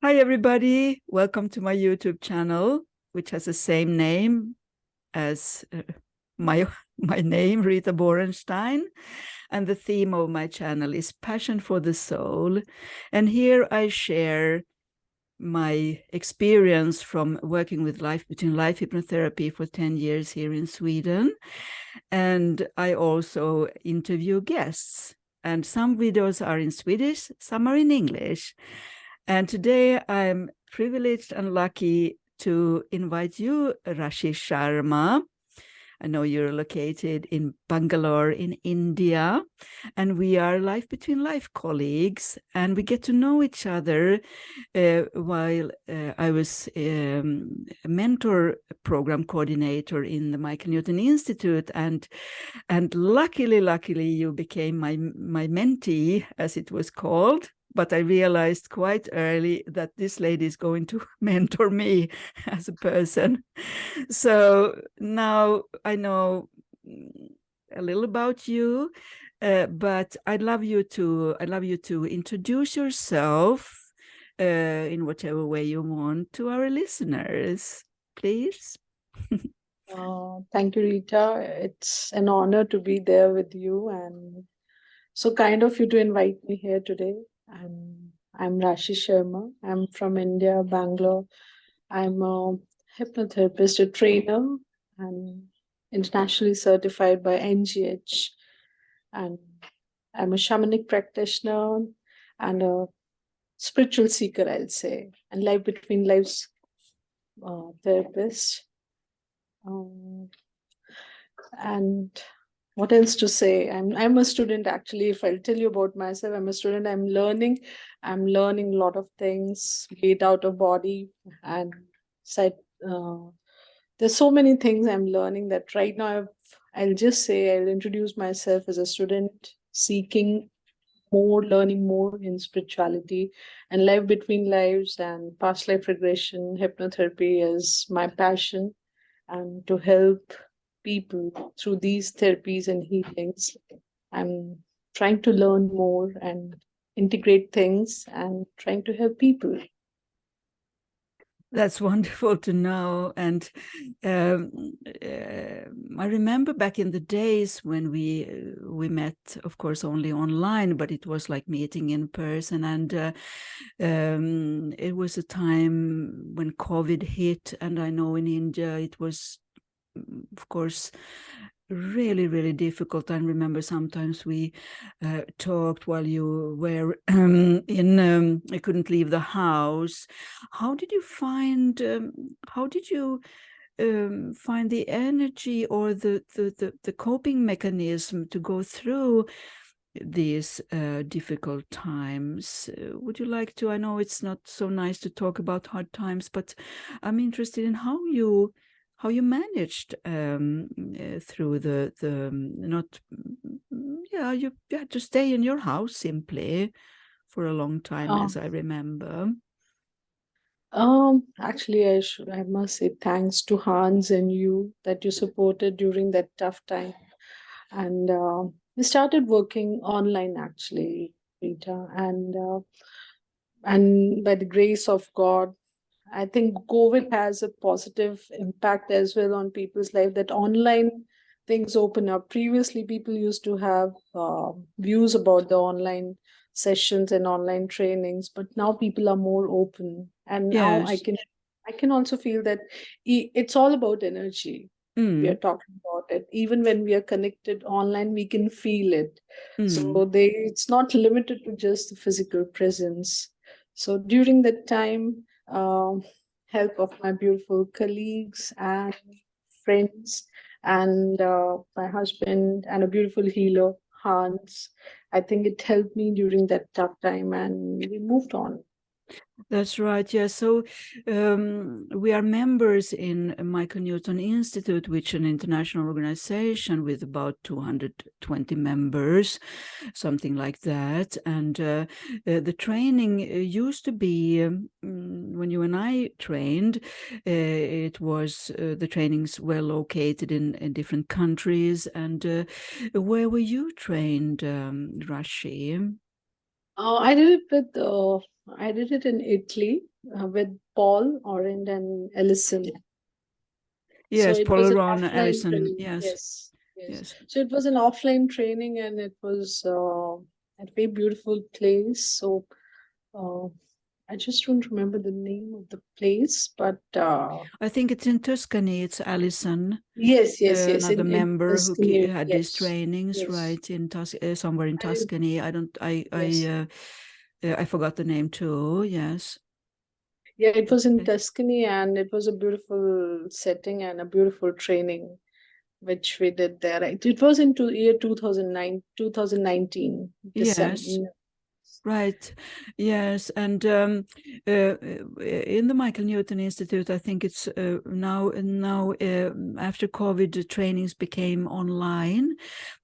Hi, everybody. Welcome to my YouTube channel, which has the same name as my name, Rita Borenstein. And the theme of my channel is Passion for the Soul. And here I share my experience from working with life between life hypnotherapy for 10 years here in Sweden. And I also interview guests. And some videos are in Swedish, some are in English. And today I'm privileged and lucky to invite you, Rashhi Sharma. I know you're located in Bangalore in India, and we are Life Between Life colleagues, and we get to know each other while I was a mentor program coordinator in the Michael Newton Institute, and luckily you became my mentee, as it was called. But I realized quite early that this lady is going to mentor me as a person. So now I know a little about you, but I'd love you to introduce yourself in whatever way you want to our listeners, please. Thank you, Rita. It's an honor to be there with you, and so kind of you to invite me here today. I'm Rashhi Sharma. I'm from India, Bangalore. I'm a hypnotherapist, a trainer, and internationally certified by NGH. And I'm a shamanic practitioner and a spiritual seeker, I'll say, and life between lives therapist. And what else to say? I'm a student actually. If I'll tell you about myself, I'm a student. I'm learning a lot of things, be it out of body and side. There's so many things I'm learning that right now I'll just say I'll introduce myself as a student seeking more, learning more in spirituality and life between lives and past life regression. Hypnotherapy is my passion, and to help people through these therapies and healings. I'm trying to learn more and integrate things and trying to help people. That's wonderful to know. And I remember back in the days when we met, of course, only online, but it was like meeting in person. And it was a time when COVID hit. And I know in India, it was, of course, really difficult. I remember sometimes we talked while you were I couldn't leave the house. How did you find find the energy or the coping mechanism to go through these difficult times? Would you like to? I know it's not so nice to talk about hard times, but I'm interested in how you managed through the not you had to stay in your house simply for a long time, as I remember. Actually, I must say thanks to Hans and you that you supported during that tough time. And we started working online actually, Rita, and by the grace of God, I think COVID has a positive impact as well on people's life, that online things open up. Previously, people used to have views about the online sessions and online trainings, but now people are more open. And now Yes. I can also feel that it's all about energy. We are talking about it. Even when we are connected online, we can feel it. So it's not limited to just the physical presence. So during that time, help of my beautiful colleagues and friends and my husband and a beautiful healer, Hans, I think it helped me during that tough time, and we moved on. That's right. Yeah. So we are members in Michael Newton Institute, which is an international organization with about 220 members, something like that. And the training used to be, when you and I trained, it was the trainings were located in different countries. And where were you trained, Rashhi? I did it with I did it in Italy with Paul Orend and Ellison. So Yes, it Paul was an Ron offline Ellison. training. Yes, Yes, yes. yes. So it was an offline training, and it was at a very beautiful place. So uh, I just don't remember the name of the place, but I think it's in Tuscany. It's Allison, yes, yes, yes. another In member who Tuscany, had these yes, trainings, yes. right, in somewhere in And Tuscany. yes, I forgot the name too. Yes. yeah, it was in Okay. Tuscany, and it was a beautiful setting and a beautiful training which we did there. It was in year 2009, 2019, Yes. December. Right. Yes. And in the Michael Newton Institute, I think it's now after COVID, the trainings became online,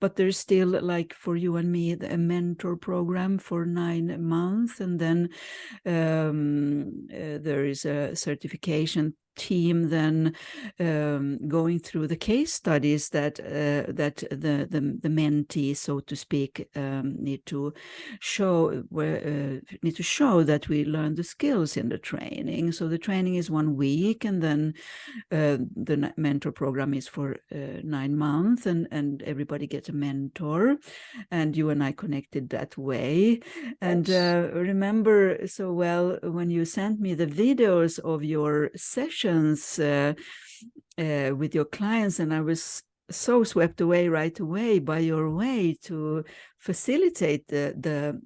but there's still, like for you and me, a mentor program for 9 months, and then there is a certification team then going through the case studies that the mentee, so to speak, need to show that we learn the skills in the training. So the training is 1 week, and then the mentor program is for 9 months, and everybody gets a mentor, and you and I connected that way. And remember so well when you sent me the videos of your sessions with your clients, and I was so swept away right away by your way to facilitate the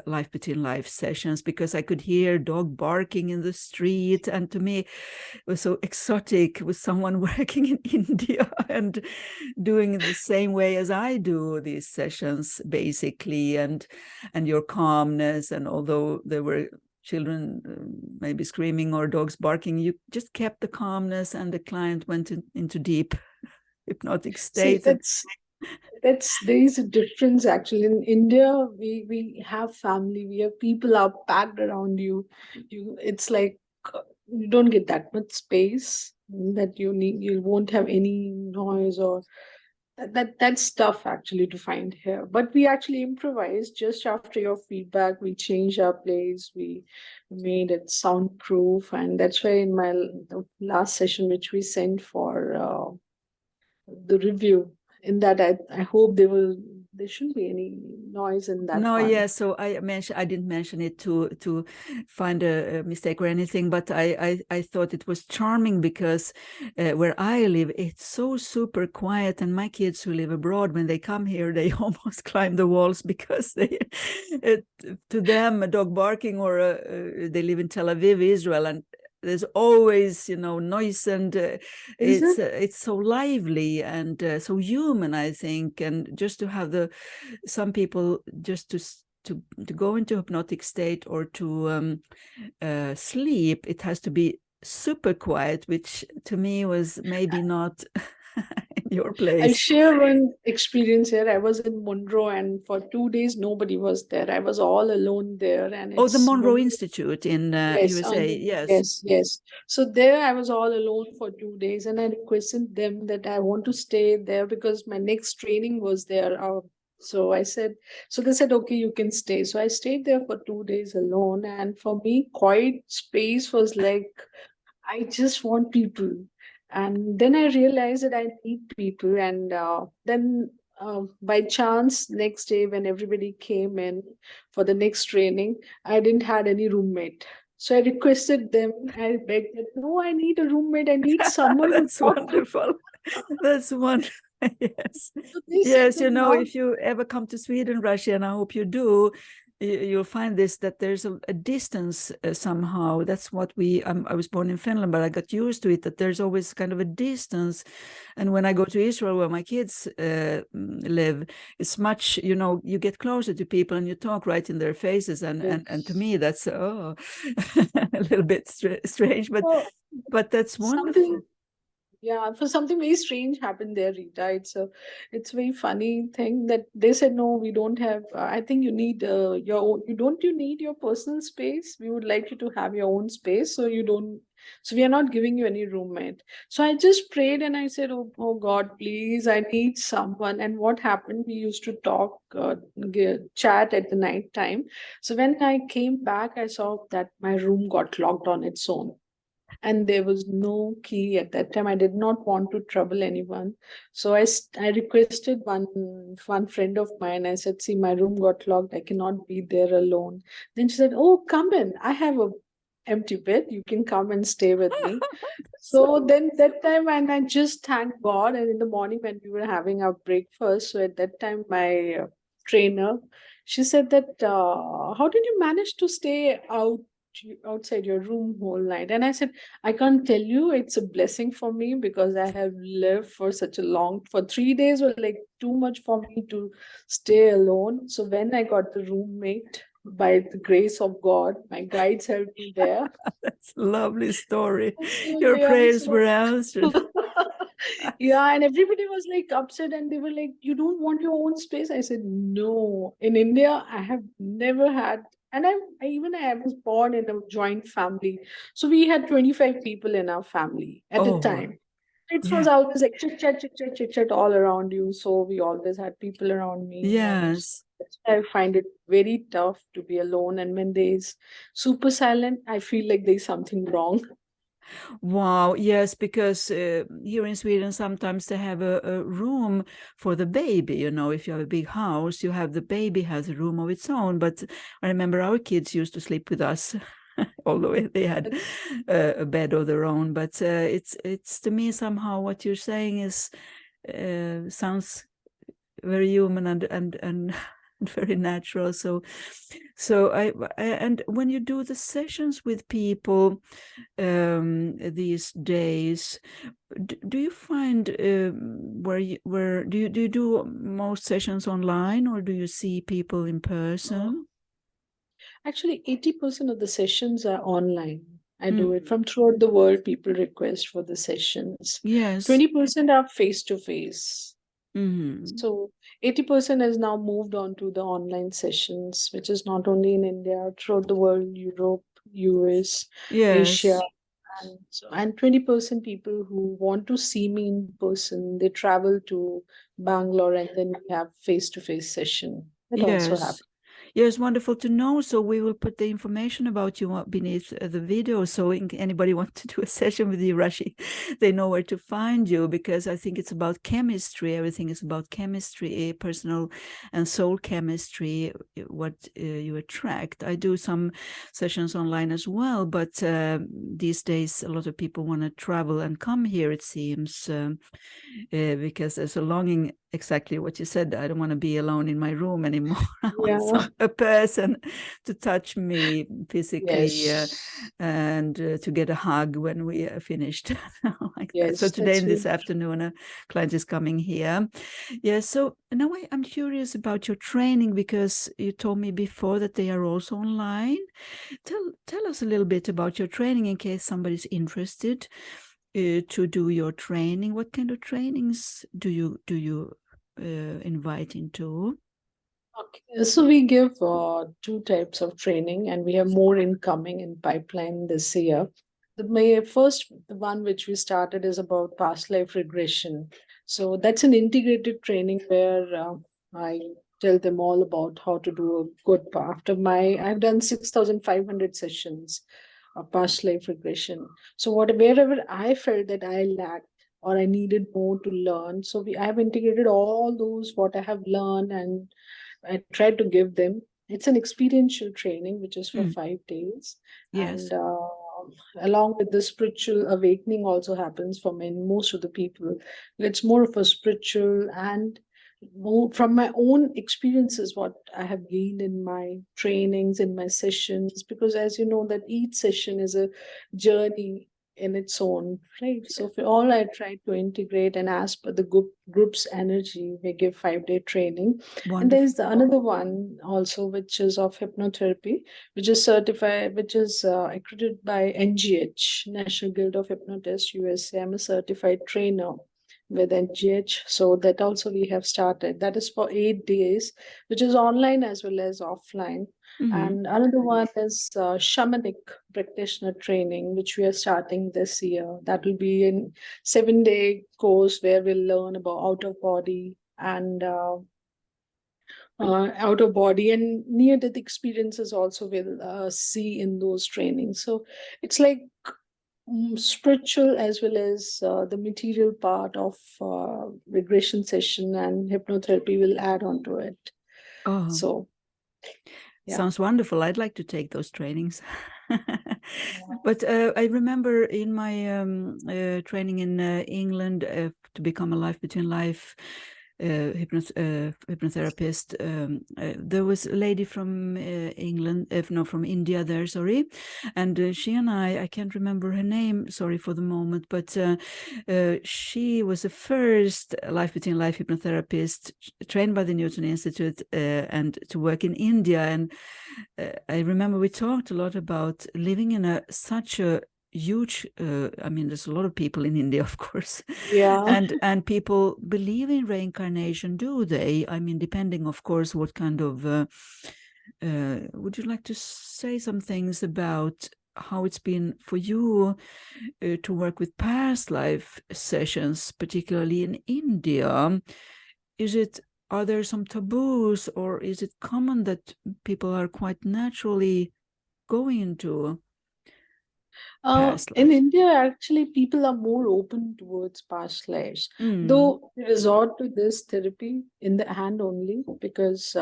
life between life sessions, because I could hear dog barking in the street, and to me it was so exotic with someone working in India and doing the same way as I do these sessions, basically, and your calmness. And although there were children maybe screaming or dogs barking, you just kept the calmness, and the client went into deep hypnotic See, state. there is a difference actually. In India, we have family, we have people are packed around you. It's like you don't get that much space that you need. You won't have any noise or that's tough actually to find here. But we actually improvised just after your feedback. We changed our place. We made it soundproof, and that's why in the last session, which we sent for the review, in that I hope there shouldn't be any noise in that No, one. yeah. So I didn't mention it to find a mistake or anything, but I thought it was charming because where I live, it's so super quiet, and my kids who live abroad, when they come here, they almost climb the walls because to them, a dog barking, or they live in Tel Aviv, Israel, and there's always noise, and it's so lively and so human, I think. And just to have some people just to go into hypnotic state or to sleep, it has to be super quiet, which to me was maybe not in your I'll place. share one experience here. I was in Monroe, and for 2 days nobody was there. I was all alone there, and Oh, the it's Monroe Monroe. Institute in Yes, USA. Yes. yes, yes. So there I was all alone for 2 days, and I requested them that I want to stay there because my next training was there. So I said, so they said, okay, you can stay. So I stayed there for 2 days alone, and for me, quiet space was like, I just want people. And then I realized that I need people, and then by chance, next day when everybody came in for the next training, I didn't had any roommate. So I requested them, I begged that, no, I need a roommate. I need someone to That's talk to. wonderful. That's wonderful. Yes. So they said Yes, that now, if you ever come to Sweden, Russia, and I hope you do, you'll find this, that there's a distance somehow. That's what I was born in Finland, but I got used to it, that there's always kind of a distance. And when I go to Israel, where my kids live, it's much, you get closer to people and you talk right in their faces. And to me, that's a little bit strange, so but that's something wonderful. Yeah, for something very strange happened there, Rita. It's a very funny thing that they said, no, we don't have. I think you need your own. You need your personal space. We would like you to have your own space, so you don't. So we are not giving you any roommate. So I just prayed and I said, oh God, please, I need someone. And what happened? We used to talk, chat at the night time. So when I came back, I saw that my room got locked on its own, and there was no key at that time. I did not want to trouble anyone, so I requested one friend of mine. I said, see, my room got locked, I cannot be there alone. Then she said, oh, come in, I have a empty bed, you can come and stay with me. So So then that time, and I just thank God. And in the morning when we were having our breakfast, so at that time my trainer, she said that, how did you manage to stay outside your room whole night? And I said, I can't tell you, it's a blessing for me, because I have lived for such a long, for 3 days were like too much for me to stay alone. So when I got the roommate, by the grace of God, my guides helped me there. that's a lovely story. So, Your yeah, prayers so were answered. yeah, and everybody was like upset, and they were like, you don't want your own space? I said, no. In India, I have never had, and I was born in a joint family. So we had 25 people in our family at a Oh, wow. time. It was Yeah. always like chit chat, chit chat, chit chat all around you. So we always had people around me, and Yes. that's why I find it very tough to be alone. And when there's super silent, I feel like there's something wrong. Wow, yes, because here in Sweden, sometimes they have a room for the baby. You know, if you have a big house, you have the baby has a room of its own. But I remember our kids used to sleep with us, although they had a bed of their own. But it's to me somehow what you're saying is sounds very human and very natural. So and when you do the sessions with people these days, do you find where do you do most sessions online, or do you see people in person? Actually, 80% of the sessions are online. I do it Mm. from throughout the world. People request for the sessions. Yes. 20% are face to face. Mm. So 80% has now moved on to the online sessions, which is not only in India, throughout the world, Europe, US, Asia. Yes. And 20% people who want to see me in person, they travel to Bangalore, and then we have face to face session. That also Yes. happens. Yes, wonderful to know. So we will put the information about you beneath the video. So anybody want to do a session with you, Rashhi, they know where to find you, because I think it's about chemistry. Everything is about chemistry, personal and soul chemistry, what you attract. I do some sessions online as well, but these days a lot of people want to travel and come here, it seems, because there's a longing, exactly what you said. I don't want to be alone in my room anymore. I want Yeah. a person to touch me physically, Yes. and to get a hug when we are finished. Like that. So Yes, today, that's this very afternoon, a client is coming here. Yeah, so now I'm curious about your training, because you told me before that they are also online. Tell us a little bit about your training in case somebody's interested to do your training. What kind of trainings do you invite into? okay. So we give two types of training, and we have more incoming in pipeline this year. The one which we started is about past life regression. So that's an integrated training where I tell them all about how to do a good path. I've done 6,500 sessions of past life regression. So wherever I felt that I lacked or I needed more to learn, so I have integrated all those what I have learned, and I tried to give them. It's an experiential training which is for Mm, 5 days, and yes, along with the spiritual awakening also happens for most of the people. It's more of a spiritual, and more from my own experiences, what I have gained in my trainings, in my sessions, because as you know that each session is a journey. in its own, right? So for all I try to integrate, and as per the group's energy, we give 5-day training. And Wonderful. there's another one also, which is of hypnotherapy, which is certified, which is accredited by NGH, National Guild of Hypnotists, USA. I'm a certified trainer with NGH. So that also we have started. That is for 8 days, which is online as well as offline. Mm-hmm. And another one is Shamanic practitioner training, which we are starting this year. That will be in 7-day course where we'll learn about out of body and out of body and near death experiences also we'll see in those trainings. So it's like spiritual as well as the material part of regression session and hypnotherapy will add on to it. Oh, So yeah. sounds wonderful. I'd like to take those trainings. Yeah. But I remember in my training in England to become a life between life hypnotherapist, there was a lady from England, no, from India there, sorry, and she and I can't remember her name, sorry for the moment, but she was the first life between life hypnotherapist trained by the Newton Institute and to work in India. And I remember we talked a lot about living in such a huge I mean, there's a lot of people in India, of course, Yeah. and people believe in reincarnation, do they? I mean, depending, of course, what kind of would you like to say some things about how it's been for you to work with past life sessions, particularly in India? Are there some taboos, or is it common that people are quite naturally going into past In lives? India, actually, people are more open towards past lives, though they resort to this therapy in the hand only because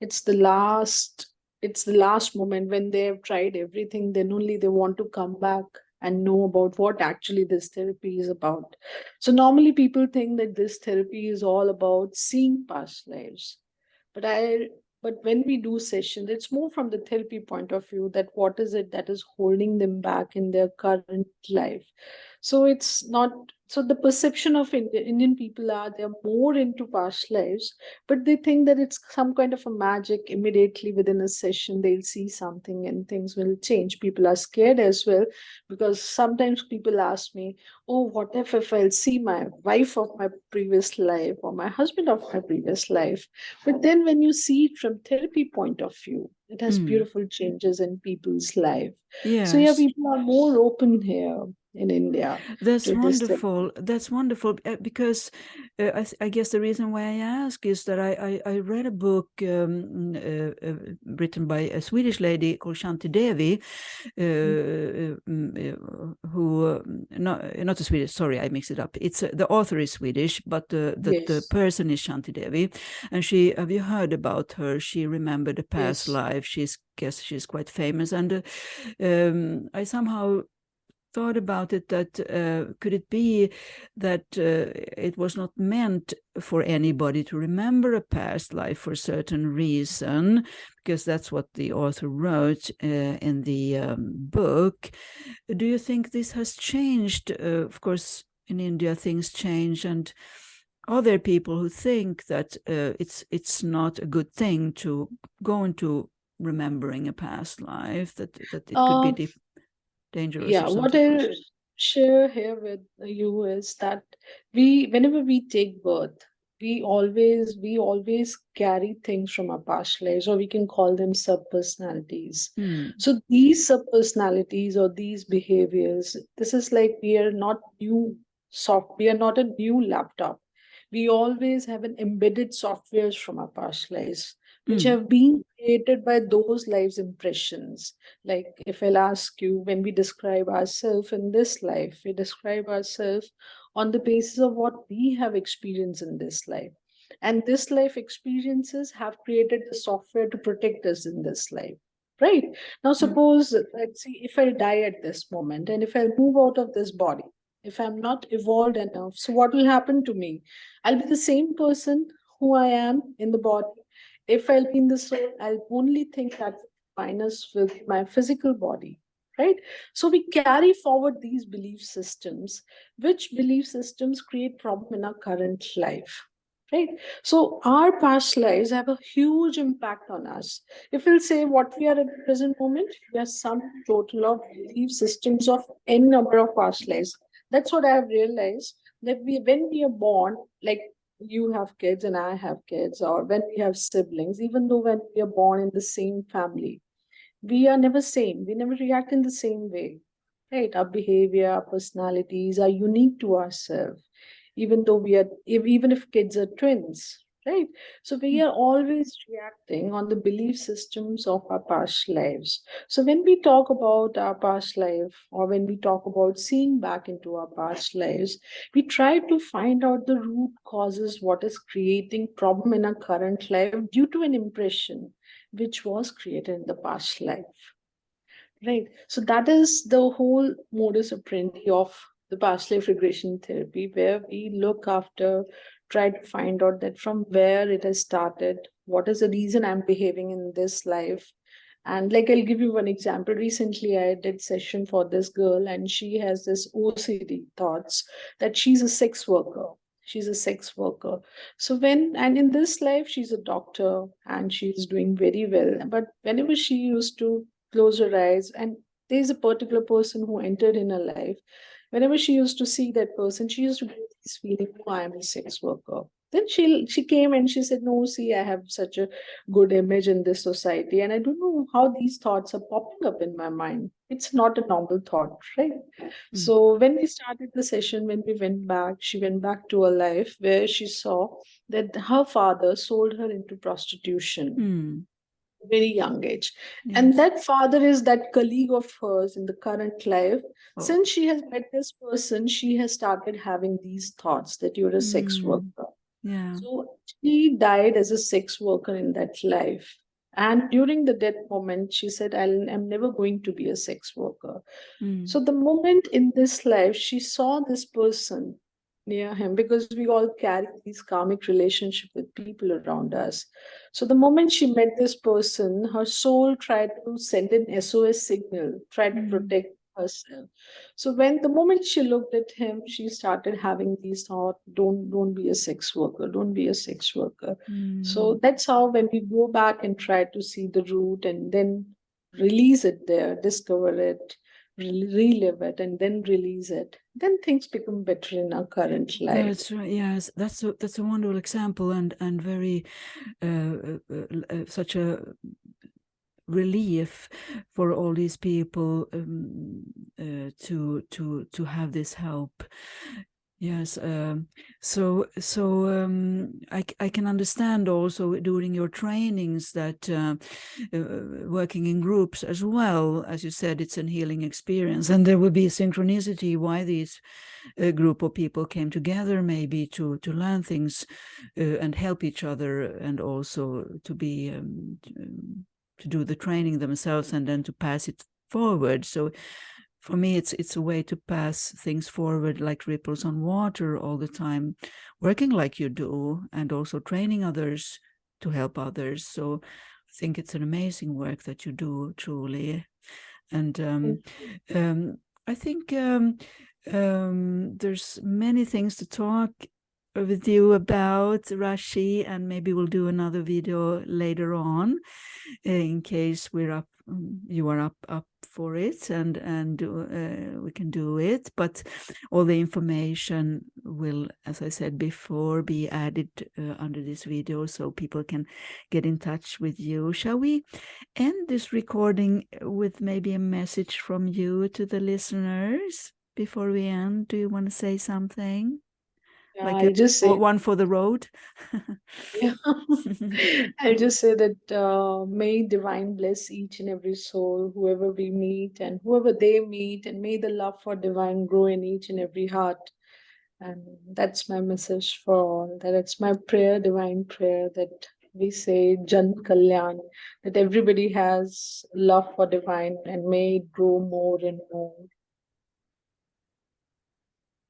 it's the last. It's the last moment when they have tried everything. Then only they want to come back and know about what actually this therapy is about. So normally people think that this therapy is all about seeing past lives, but I but when we do sessions, it's more from the therapy point of view that what is it that is holding them back in their current life. So it's not, so the perception of Indian people are they're more into past lives, but they think that it's some kind of a magic. Immediately within a session, they'll see something and things will change. People are scared as well because sometimes people ask me, oh, what if I'll see my wife of my previous life or my husband of my previous life? But then when you see it from therapy point of view, it has beautiful changes in people's life. So yeah, Yes. people are more open here in India That's to this wonderful. That's wonderful because I guess the reason why I ask is that I read a book written by a Swedish lady called Shanti Devi, who not a Swedish. Sorry, I mixed it up. It's the author is Swedish, but the person is Shanti Devi, and have you heard about her? She remembered a past life. Guess she's quite famous, and I somehow thought about it that could it be that it was not meant for anybody to remember a past life for a certain reason, because that's what the author wrote in the book. Do you think this has changed? Of course, in India things change, and are there people who think that it's not a good thing to go into remembering a past life, that it could be dangerous or What something? I'll share here with you is that whenever we take birth, we always carry things from our past lives, or we can call them sub-personalities. So these sub-personalities or these behaviors, this is like we are not a new laptop. We always have an embedded softwares from our past lives, which have been created by those lives impressions. Like if I'll ask you, when we describe ourselves in this life, we describe ourselves on the basis of what we have experienced in this life. And this life experiences have created the software to protect us in this life. Right. Now, suppose, let's see, if I die at this moment and if I move out of this body, if I'm not evolved enough, so what will happen to me? I'll be the same person who I am in the body. If I'll be in the soul, I'll only think that minus with my physical body. right? So we carry forward these belief systems, which belief systems create problem in our current life, right? So our past lives have a huge impact on us. If we'll say what we are at the present moment, we are some total of belief systems of n number of past lives. That's what I have realized, that when we are born, like you have kids and I have kids, or when we have siblings, even though when we are born in the same family, we are never same. We never react in the same way, right? Our behavior, our personalities are unique to ourselves, even though even if kids are twins, right? So we are always reacting on the belief systems of our past lives. So when we talk about our past life, or when we talk about seeing back into our past lives, we try to find out the root causes, what is creating problem in our current life due to an impression which was created in the past life, right? So that is the whole modus operandi of the past life regression therapy, where we look after, try to find out that from where it has started, what is the reason I'm behaving in this life. And like, I'll give you one example. Recently I did session for this girl, and she has this OCD thoughts that she's a sex worker. She's a sex worker. So and in this life she's a doctor and she's doing very well, but whenever she used to close her eyes, and there's a particular person who entered in her life, whenever she used to see that person, she used to get this feeling, oh, I am a sex worker. Then she came and she said, no, see, I have such a good image in this society, and I don't know how these thoughts are popping up in my mind. It's not a normal thought, right? So when we started the session, when we went back, she went back to her life, where she saw that her father sold her into prostitution, very young age. Yes. And that father is that colleague of hers in the current life. Since she has met this person, she has started having these thoughts that you're a sex worker. Yeah. So she died as a sex worker in that life. And during the death moment, she said, I'm never going to be a sex worker. So the moment in this life, she saw this person near him, because we all carry these karmic relationship with people around us. So the moment she met this person, her soul tried to send an SOS signal, tried to protect herself. So when the moment she looked at him, she started having these thoughts, don't be a sex worker, don't be a sex worker. So that's how, when we go back and try to see the root and then release it there, discover it, relive it, and then release it, then things become better in our current life. That's right. Yes, that's a wonderful example, and very such a relief for all these people to have this help. Yes. So I can understand also during your trainings that working in groups as well, as you said, it's a healing experience, and there will be synchronicity why these group of people came together, maybe to learn things and help each other, and also to be to do the training themselves and then to pass it forward. So for me, it's a way to pass things forward like ripples on water all the time, working like you do, and also training others to help others. So I think it's an amazing work that you do, truly. And I think there's many things to talk with you about, Rashhi, and maybe we'll do another video later on in case you are up for it, and we can do it. But all the information will, as I said before, be added under this video so people can get in touch with you. Shall we end this recording with maybe a message from you to the listeners before we end? Do you want to say something? Yeah, Like I'll just say one for the road? yeah. I'll just say that may divine bless each and every soul, whoever we meet and whoever they meet, and may the love for divine grow in each and every heart. And that's my message for all. That it's my prayer, divine prayer, that we say Jan Kalyan, that everybody has love for divine and may it grow more and more.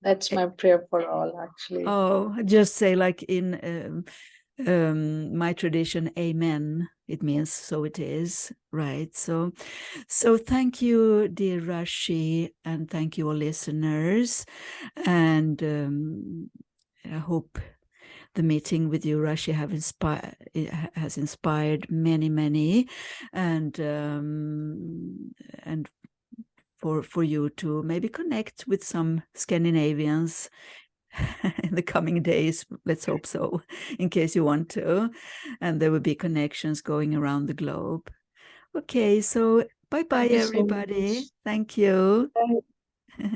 That's my prayer for all, actually. Oh, just say like in my tradition, amen, it means so it is, right? So thank you, dear Rashhi, and thank you all listeners, and I hope the meeting with you, Rashhi, has inspired many, and for you to maybe connect with some Scandinavians in the coming days. Let's hope so, in case you want to. And there will be connections going around the globe. Okay, so bye-bye, Thank you so everybody. much. Thank you. Bye.